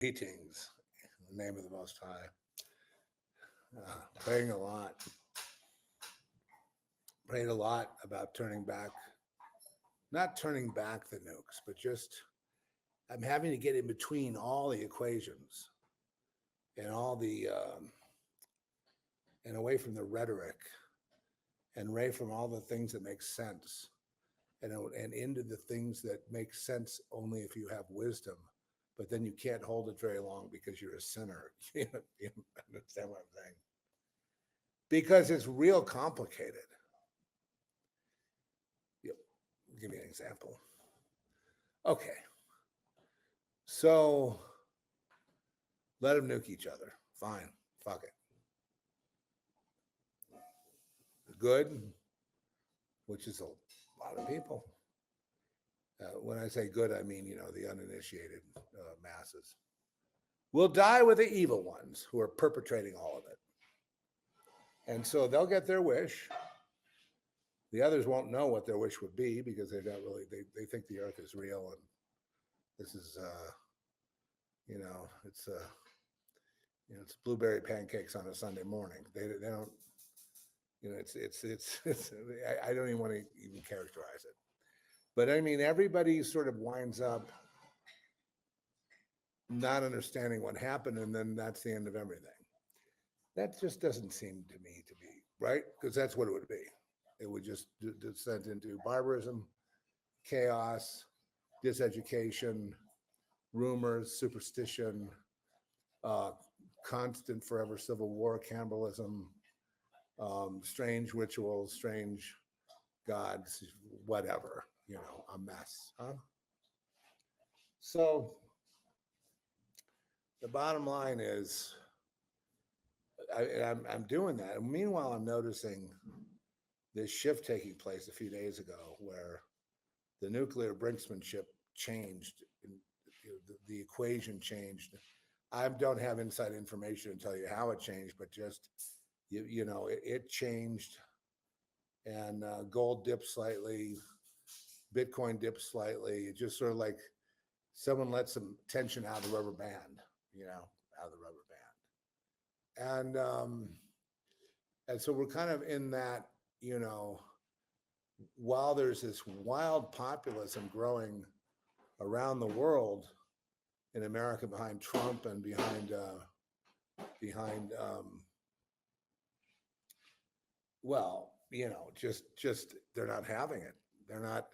Greetings, in the name of the Most High. Praying a lot. Prayed a lot about turning back, not turning back the nukes, but just I'm having to get in between all the equations and all the and away from the rhetoric and away from all the things that make sense and into the things that make sense only if you have wisdom. But then you can't hold it very long because you're a sinner. You understand what I'm saying? Because it's real complicated. Yep. Give me an example. Okay. So let them nuke each other. Fine. Fuck it. Good, which is a lot of people. When I say good, I mean, the uninitiated masses will die with the evil ones who are perpetrating all of it. And so they'll get their wish. The others won't know what their wish would be because they don't really, they think the earth is real and this is, it's blueberry pancakes on a Sunday morning. They don't, I don't even want to even characterize it. But I mean, everybody sort of winds up not understanding what happened, and then that's the end of everything. That just doesn't seem to me to be right, because that's what it would be. It would just descend into barbarism, chaos, diseducation, rumors, superstition, constant forever civil war, cannibalism, strange rituals, strange gods, whatever, a mess. Huh? So the bottom line is I'm doing that. And meanwhile, I'm noticing this shift taking place a few days ago where the nuclear brinksmanship changed, the equation changed. I don't have inside information to tell you how it changed, but just, it changed, and gold dipped slightly, Bitcoin dipped slightly. It just sort of like someone let some tension out of the rubber band, out of the rubber band. And so we're kind of in that, while there's this wild populism growing around the world, in America behind Trump and behind just they're not having it. They're not.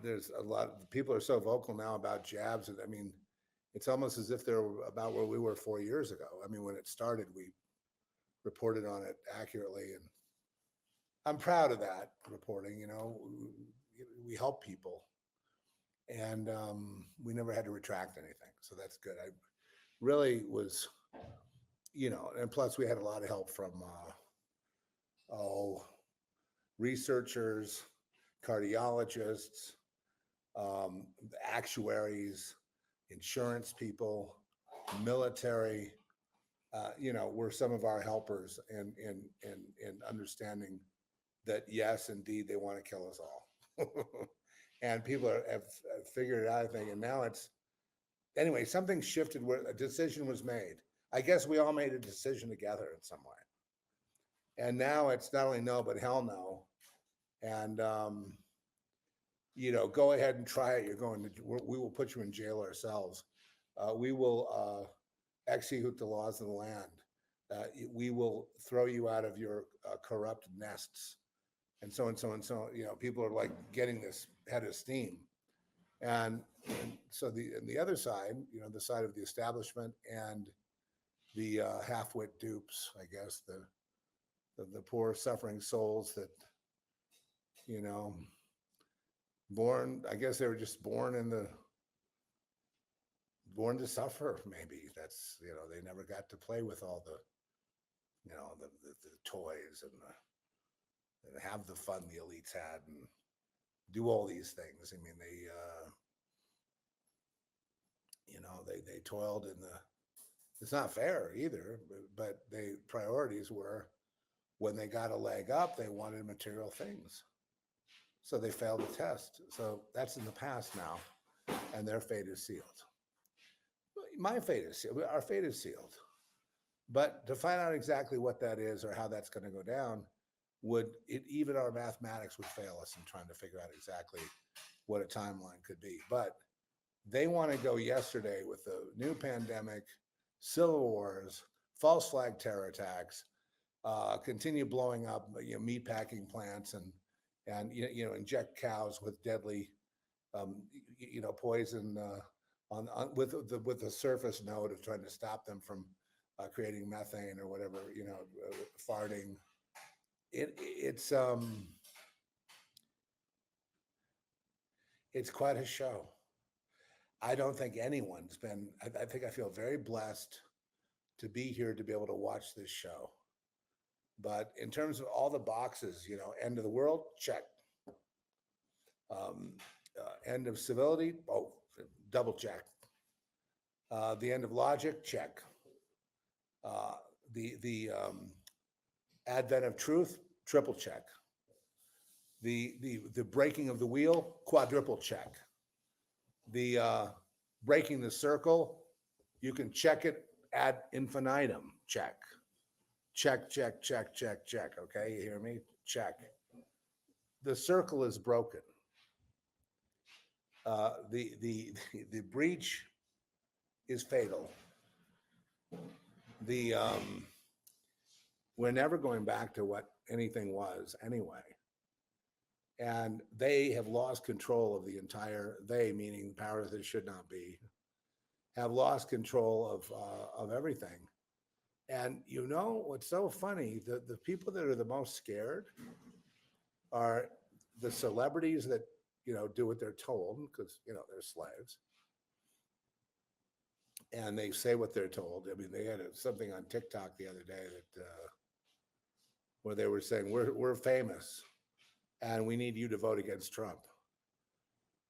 There's a lot of people are so vocal now about jabs, and I mean, it's almost as if they're about where we were 4 years ago. I mean, when it started, we reported on it accurately, and I'm proud of that reporting. We help people, and we never had to retract anything, so that's good. I really was, and plus we had a lot of help from researchers, cardiologists, actuaries, insurance people, military, were some of our helpers in understanding that, yes, indeed, they want to kill us all. And people have figured it out, I think. And now anyway, something shifted where a decision was made. I guess we all made a decision together in some way. And now it's not only no, but hell no. And, go ahead and try it. We will put you in jail ourselves. We will execute the laws of the land. We will throw you out of your corrupt nests. And so and so and so. People are like getting this head of steam. And so the other side, the side of the establishment and the half-wit dupes, I guess, the poor suffering souls that, born, I guess they were just born to suffer. Maybe that's, they never got to play with all the, the toys and have the fun the elites had and do all these things. I mean, they toiled it's not fair either, but priorities were, when they got a leg up, they wanted material things. So they failed the test. So that's in the past now, and their fate is sealed. my fate is sealed. Our fate is sealed. But to find out exactly what that is or how that's going to go down, even our mathematics would fail us in trying to figure out exactly what a timeline could be. But they want to go yesterday with the new pandemic, civil wars, false flag terror attacks, continue blowing up meat packing plants and inject cows with deadly poison with the surface note of trying to stop them from creating methane or whatever, farting. It's quite a show. I don't think anyone's been. I think I feel very blessed to be here to be able to watch this show. But in terms of all the boxes, end of the world, check. End of civility, double check. The end of logic, check. The advent of truth, triple check. The breaking of the wheel, quadruple check. The breaking the circle, you can check it ad infinitum, check. Check, check, check, check, check. Okay, you hear me? Check. The circle is broken. The breach is fatal. We're never going back to what anything was anyway. And they have lost control of the entire, they meaning powers that should not be, have lost control of everything. And what's so funny, the people that are the most scared are the celebrities that, do what they're told because, they're slaves. And they say what they're told. I mean, they had something on TikTok the other day that where they were saying, we're famous and we need you to vote against Trump.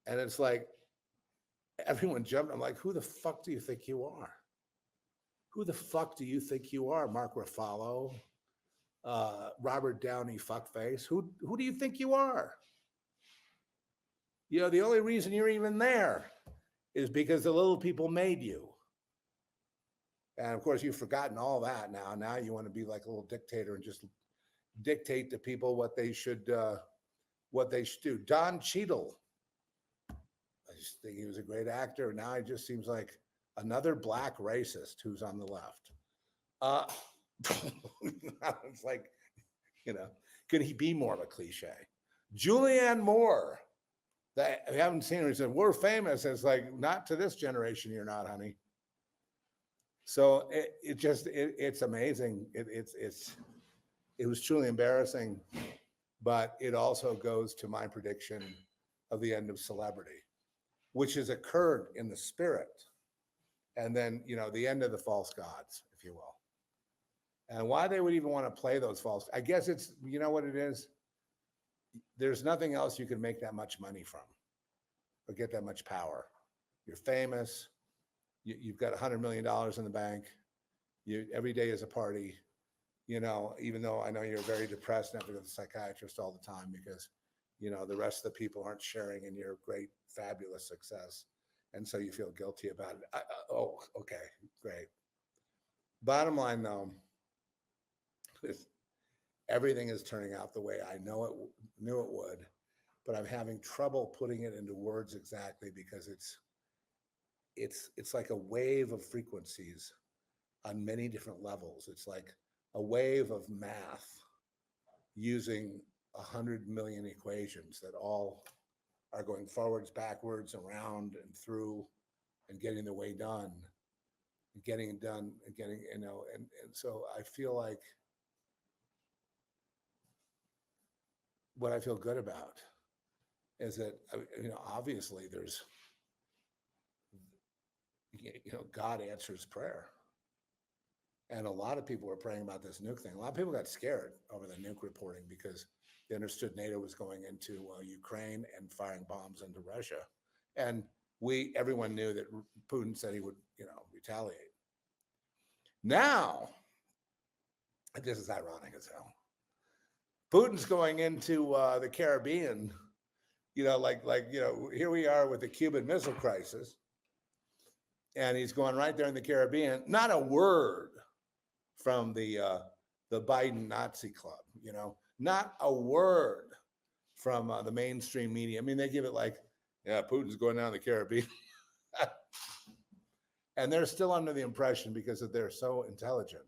And it's like, everyone jumped. I'm like, who the fuck do you think you are? Who the fuck do you think you are, Mark Ruffalo, Robert Downey fuckface? Who do you think you are? The only reason you're even there is because the little people made you. And of course, you've forgotten all that now. Now you want to be like a little dictator and just dictate to people what they should do. Don Cheadle, I just think he was a great actor. Now he just seems like another black racist who's on the left. It's like, could he be more of a cliche? Julianne Moore, that I haven't seen her, said, we're famous. It's like, not to this generation, you're not, honey. So it's amazing. It was truly embarrassing, but it also goes to my prediction of the end of celebrity, which has occurred in the spirit. And then, the end of the false gods, if you will. And why they would even want to play those false, I guess it's, what it is? There's nothing else you can make that much money from or get that much power. You're famous. You've got $100 million in the bank. Every day is a party, even though I know you're very depressed and have to go to the psychiatrist all the time because, the rest of the people aren't sharing in your great, fabulous success. And so you feel guilty about it. Okay, great. Bottom line, though, is everything is turning out the way I knew it would, but I'm having trouble putting it into words exactly because it's like a wave of frequencies on many different levels. It's like a wave of math using 100 million equations that all are going forwards, backwards, around, and through, and getting the way done, and getting it done, and getting, and so I feel like what I feel good about is that, obviously there's, God answers prayer. And a lot of people were praying about this nuke thing. A lot of people got scared over the nuke reporting because they understood NATO was going into Ukraine and firing bombs into Russia. And everyone knew that Putin said he would, retaliate. Now, this is ironic as hell. Putin's going into the Caribbean, here we are with the Cuban Missile Crisis. and he's going right there in the Caribbean. Not a word from the Biden Nazi club, you know, not a word from the mainstream media. I mean, they give it like, yeah, Putin's going down the Caribbean. And they're still under the impression, because they're so intelligent,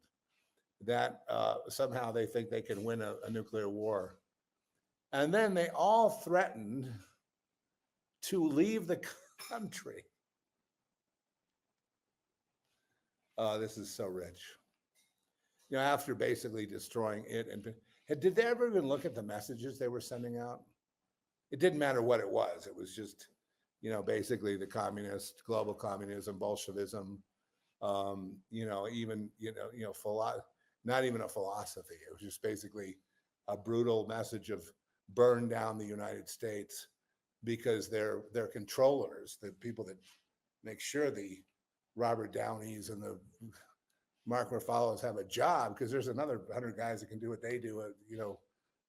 that somehow they think they can win a nuclear war. And then they all threatened to leave the country. This is so rich. You know, after basically destroying it. And did they ever even look at the messages they were sending out? It didn't matter what it was. It was just, you know, basically the communist, global communism, Bolshevism, you know, even, not even a philosophy. It was just basically a brutal message of burn down the United States, because they're controllers, the people that make sure the Robert Downeys and the Mark Ruffalo's have a job, because there's another 100 guys that can do what they do, you know,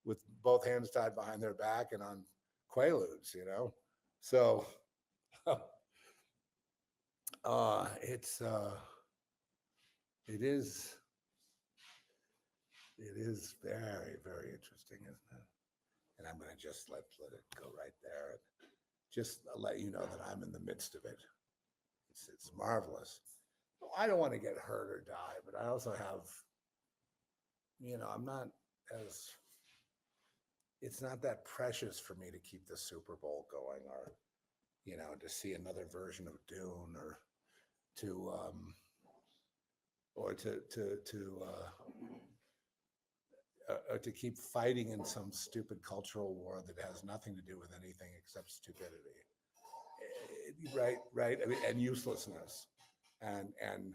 with both hands tied behind their back and on Quaaludes, you know. So it is very, very interesting, isn't it? And I'm going to just let it go right there, and just let you know that I'm in the midst of it. It's marvelous. I don't want to get hurt or die, but I also have, you know, it's not that precious for me to keep the Super Bowl going, or, you know, to see another version of Dune, or to keep fighting in some stupid cultural war that has nothing to do with anything except stupidity. Right. I mean, and uselessness. And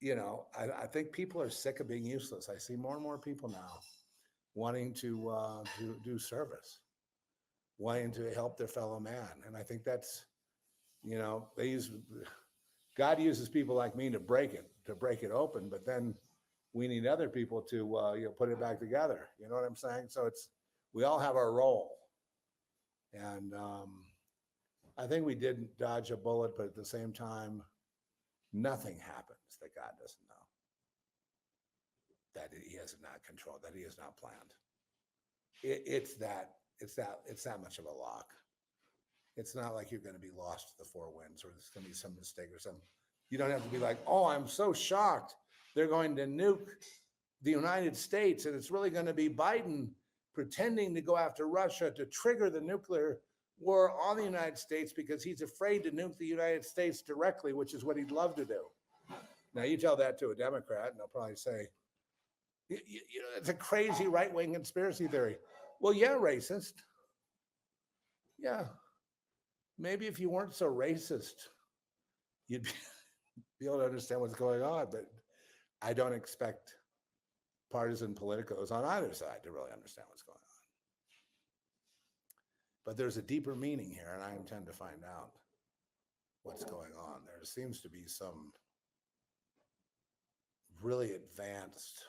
you know, I think people are sick of being useless. I see more and more people now wanting to do service, wanting to help their fellow man. And I think that's, you know, God uses people like me to break it open, but then we need other people to you know, put it back together. You know what I'm saying? So we all have our role. And I think we did dodge a bullet, but at the same time, nothing happens that God doesn't know, that he has not controlled, that he has not planned. It's that much of a lock. It's not like you're going to be lost to the four winds, or there's going to be some mistake or something. You don't have to be like, oh, I'm so shocked they're going to nuke the United States, and it's really going to be Biden pretending to go after Russia to trigger the nuclear war on the United States because he's afraid to nuke the United States directly, which is what he'd love to do. Now, you tell that to a Democrat, and they'll probably say, you know, it's a crazy right-wing conspiracy theory. Well, yeah, racist. Yeah. Maybe if you weren't so racist, you'd be able to understand what's going on. But I don't expect partisan politicos on either side to really understand what's going on. But there's a deeper meaning here, and I intend to find out what's going on. There seems to be some really advanced.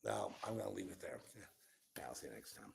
Well, I'm going to leave it there. Yeah, I'll see you next time.